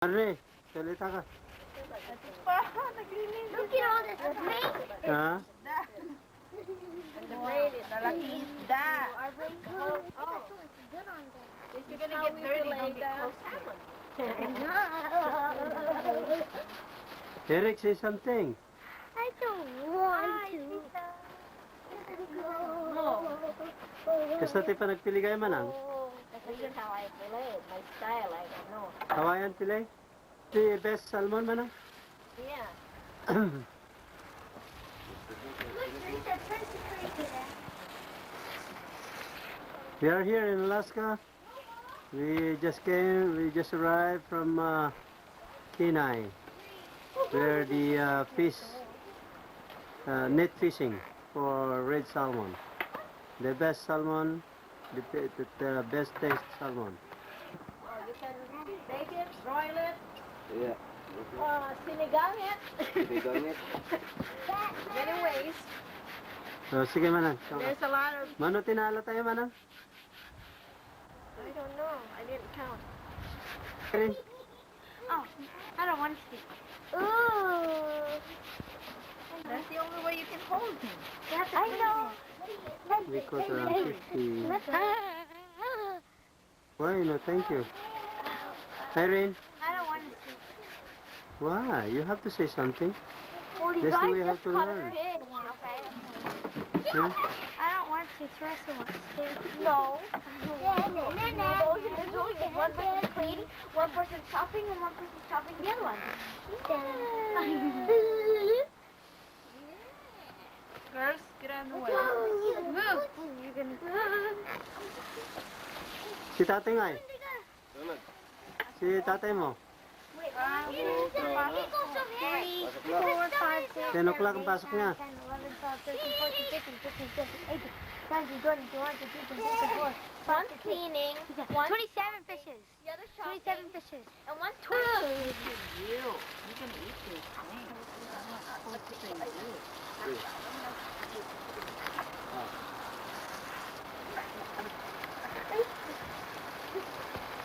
Arre, salita ka. Look at all this rain. Ha? The rain is lucky that. Oh, if you're gonna get dirty, don't get close salmon. Eric, say something. I don't want to. Kasta tayo pa nagpili kayo manang? This is how I play it. My style, I don't know. Hawaiian pili? The best salmon manang? Yeah. We are here in Alaska. We just arrived from Kenai, where the net fishing for red salmon. The best salmon, the best taste salmon. Oh, you can bake it, broil it, Yeah. sinigang it. Sinigang it. Many ways. So, sige manang. There's a lot of. Mano tinalo tayo manang? I don't know. I didn't count. Rin. Oh, I don't want to. Ooh. That's the only way you can hold him. I know. We got around 50. Why? No, thank you. Irene, I don't want to. why? You have to say something. Well, That's the way you have to learn. Okay. Huh? I don't want to. Teresa wants to. No. One person cleaning, one person chopping, and one person chopping the other one. Girls, get out of the way. Move. You're gonna. Si tatay nga eh. Tulad. Si tatay mo. Wait, 10 o'clock ang pasok niya. 10, 11, 12, 13, 14, 15, 16, 17, 18, 19, 20, 21, 22, 23, 24. One's cleaning. 27 fishes. The other's 27 fishes. And one's 20. You can eat these things. What do they do?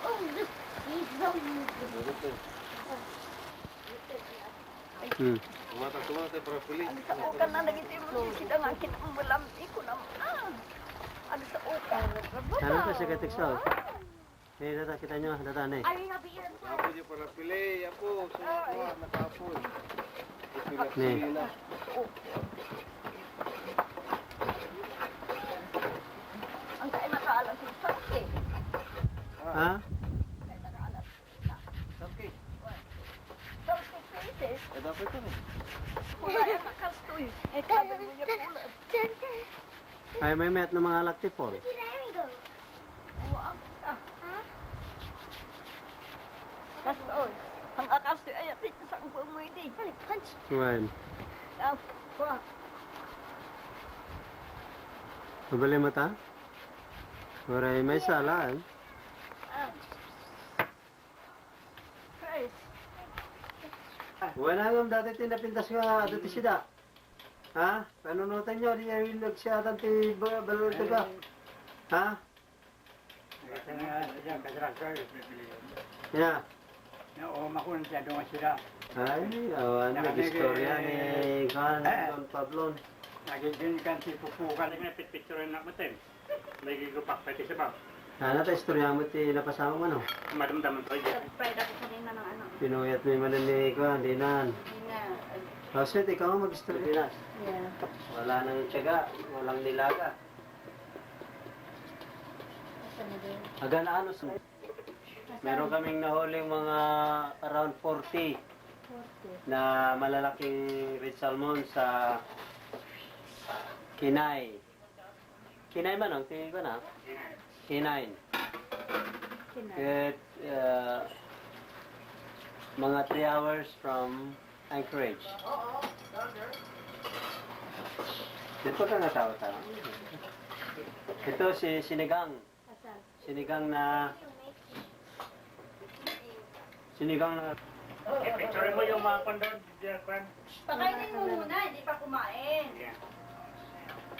Oh, look. He's so Tumata para pili. Sa ukan na nagitin mo si Sida nga kitang malamti ko naman. Ano sa ukan? Ano pa si Katikso? Eh, data kita nyo. Data na eh. Are you happy here? Apo niyo para pili. Apo. Suwa. Nakapon. Ipila Ne. pili na. Ang kaya nakaalam si Sati. Ha? Sakit. Sati pieces. Eh, dapat ito eh. Wala yung nakastoy. Eh, kaya mo niya pula. Ay, may met ng mga laktipol. Kastoy. Ang akastoy ay atin sa ang pumwede. Punch. Well, Wah. mabali mata? Oray, may salaan. Chris. Wala lang dati tinapintas nga dati sida. Ha? Panunutan nyo, di yung nagsiyatan ti balol ka. Ha? Yeah. Oo, makunan siya doon sila. Ay, awan, nag-istorya ni Don Pablon. Nagiging kan si Pupukan. Picture-picture na matin. Nagigipak pati siya ba? Ano ta istorya mo ti napasama mo no? Madamdaman to yun. Pride ako kanina ng ano. Pinuyat mo yung manan ni Kuan, Dinan. Kasi ikaw ang mag-istorya. Yeah. Wala nang tiyaga, walang nilaga. Aga na ano sa... Meron kaming nahuling mga around 40 na malalaking red salmon sa Kenai. Kenai ba no? Tingin ko na. Kenai. At mga 3 hours from Anchorage. Dito ka nga tawa-tawa. Ito si Sinigang. Sinigang na... Picture mo yung mga kondon. Pakainin mo muna, hindi pa kumain.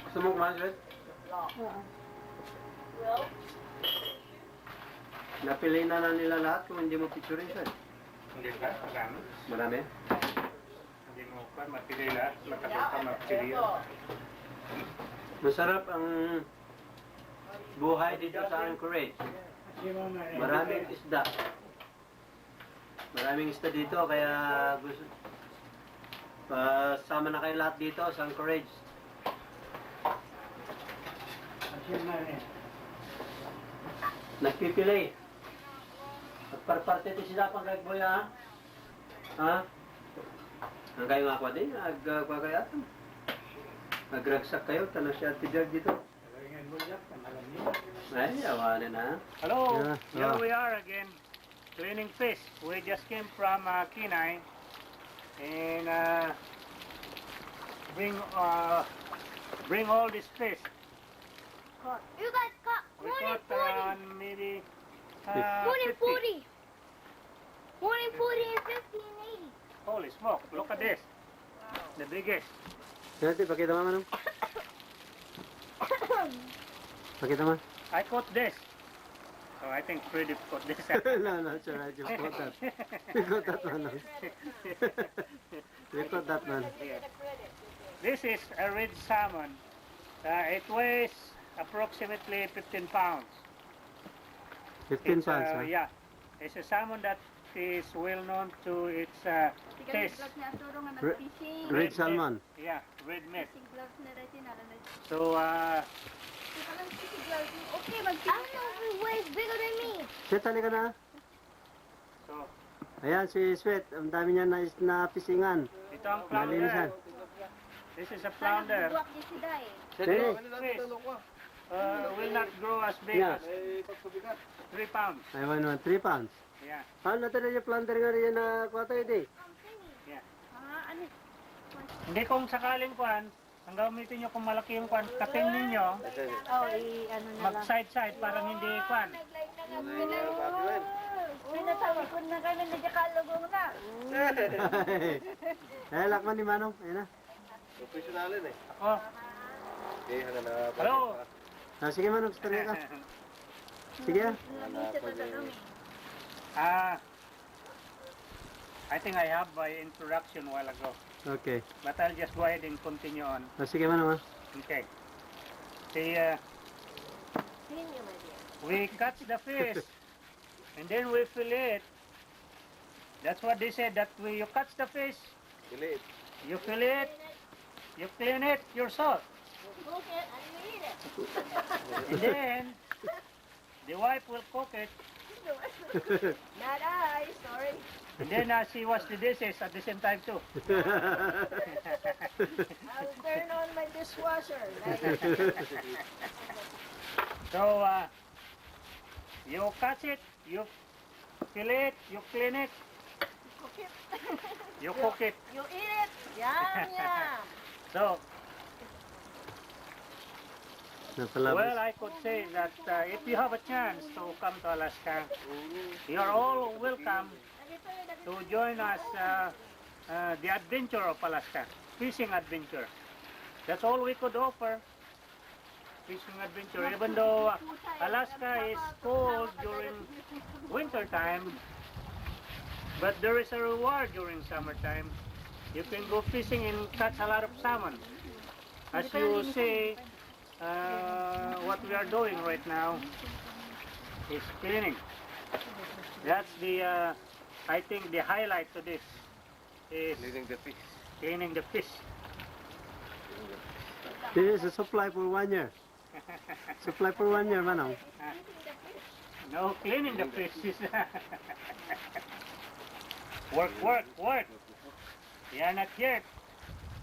Gusto mo kumain, Red? Well, Napili na nila lahat kung hindi mo picture rin, sir. Magandang ka, marami. Marami? Hindi mo pa, mapili lahat. Makatong ka mapili. Masarap ang buhay dito sa Anchorage. Maraming isda. Maraming isda dito, kaya gusto sama na kayo lahat dito sa Anchorage. Nagpipili. Nagparparte ito sila pang kagboya, ha? Ang kayo nga ko din, nagpagayatan. Nagragsak kayo, tanong siya tijag dito. Ay, awanin na. Hello, Yeah. here Oh. we are again, cleaning fish. We just came from Kenai and bring all this fish. You guys caught We more than caught 40. around maybe More than 50. 40. More than 40 and 50 and 80. Holy smoke, look at this. The biggest. Nanti, pakita mo manong. Pakita mo. I caught this. So I think Freddy caught this. No, it's alright, you caught that. You caught that one. You caught that one. This is a red salmon. It weighs approximately 15 pounds. 15 It's, pounds, huh? Yeah, it's a salmon that is well known to its taste. Re- Red salmon. Yeah, red meat. So, So, I don't know if it weighs bigger than me. Sweet, halika na. so Ayan, si Sweet. Ang dami niya na pisingan. ito ang Malinisan. flounder. This is a flounder. Sige. Fish will not grow as big Yeah. as 3 pounds. I want 3 pounds. Yeah, Paano natin yung planter nga rin na kuha tayo di? yeah. Hindi kung sakaling kwan, ang gamitin nyo kung malaki yung kwan, kating ninyo, mag-side-side parang hindi kwan. Sinasabi ko na kami nagkakalugong na. Eh, lakman ni Manong. Ayan na. Professionalin eh. Oh, Okay, hanga na. hello. Ah, sige Manong, storya ka. Sige ah. I think I have my introduction a while ago, Okay. but I'll just go ahead and continue on. Ah, sige Manong ah. Okay. See, we catch the fish, and then we fillet it. That's what they said, that you catch the fish, Gilit. you fillet it, you clean it, your salt. And then, the wife will cook it, Not I, sorry. and then she wash the dishes at the same time too. I'll turn on my dishwasher. So, you catch it, you fillet it, you clean it, Cook it. you cook it. You eat it. Yum, yum. So, Napalabas. well, I could say that if you have a chance to come to Alaska, you are all welcome to join us the adventure of Alaska, fishing adventure. That's all we could offer, fishing adventure. Even though Alaska is cold during winter time, but there is a reward during summertime. You can go fishing and catch a lot of salmon. As you see, what we are doing right now is cleaning. That's the, I think the highlight to this is Cleaning the fish. cleaning the fish. This is a supply for 1 year. Supply for 1 year, Manong. No, cleaning the fish is work, work, work. You are not here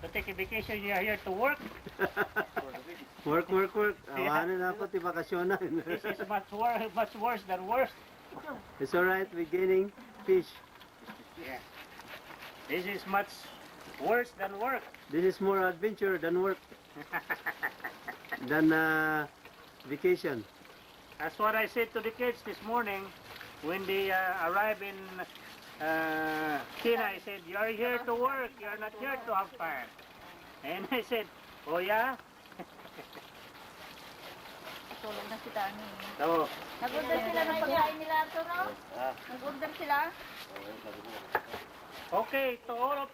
to take a vacation, you are here to work. Work, work, work. Awanin na po, ti bakasyonan. This is much worse than worst. It's alright, we're gaining fish. Yeah. This is much worse than work. This is more adventure than work, than vacation. That's what I said to the kids this morning when they arrived in China. I said, you are here to work, you are not here to have fun. And I said, oh yeah? Tulog na si Tani. So, Nag-order sila ng pagkain nila ito, no? Ah. Nag-order sila? Okay, sabi ko. Okay, to all of